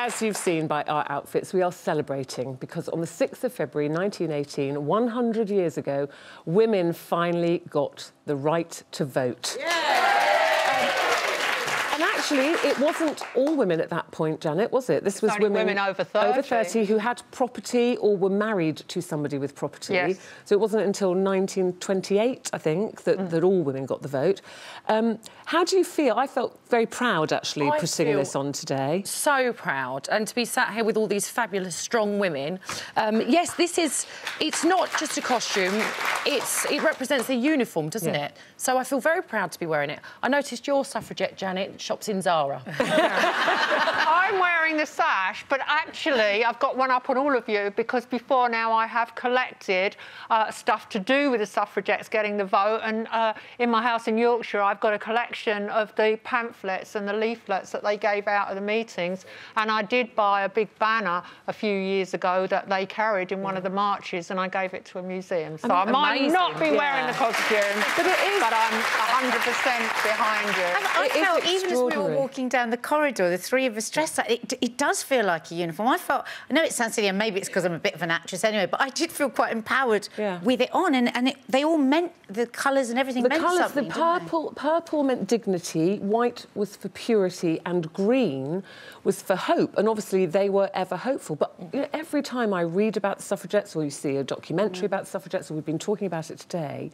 as you've seen by our outfits, we are celebrating because on the 6th of February 1918, 100 years ago, women finally got the right to vote. And actually, it wasn't all women at that point, Janet, was it? This was women over 30. Over 30 who had property or were married to somebody with property. Yes. So it wasn't until 1928, I think, that all women got the vote. How do you feel? I felt very proud, actually, putting this on today. So proud. And to be sat here with all these fabulous, strong women. Yes, it's not just a costume. It represents a uniform, doesn't it? So I feel very proud to be wearing it. I noticed your suffragette, Janet, shops in Zara. I'm wearing the sash, but actually I've got one up on all of you because before now I have collected stuff to do with the suffragettes getting the vote, and in my house in Yorkshire I've got a collection of the pamphlets and the leaflets that they gave out at the meetings, and I did buy a big banner a few years ago that they carried in one of the marches, and I gave it to a museum. So I might not be wearing the costume, but I'm 100% behind you. I felt, even as we were walking down the corridor, the three of us dressed like it does feel like a uniform. I know it sounds silly, and maybe it's because I'm a bit of an actress anyway, but I did feel quite empowered with it on, and they all meant, the colours and everything meant something. The purple meant dignity, white was for purity, and green was for hope. And obviously they were ever hopeful. But you know, every time I read about the suffragettes, or you see a documentary about the suffragettes, or we've been talking about it today,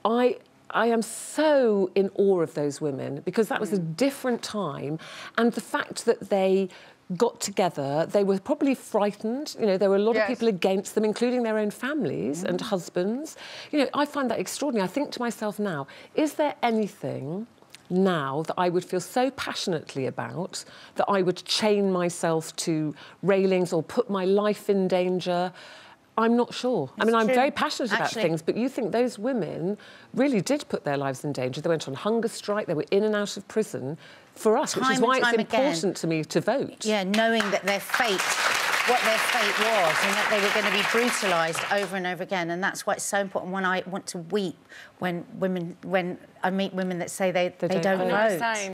I am so in awe of those women, because that was a different time, and the fact that they got together, they were probably frightened. You know, there were a lot of people against them, including their own families and husbands. You know, I find that extraordinary. I think to myself now, is there anything now that I would feel so passionately about that I would chain myself to railings or put my life in danger? I'm not sure. I mean, I'm very passionate about things, but you think those women really did put their lives in danger. They went on hunger strike, they were in and out of prison for us, which is why it's important to me to vote. Yeah, knowing that their fate, what their fate was, and that they were going to be brutalised over and over again, and that's why it's so important. When I want to weep when I meet women that say they don't vote.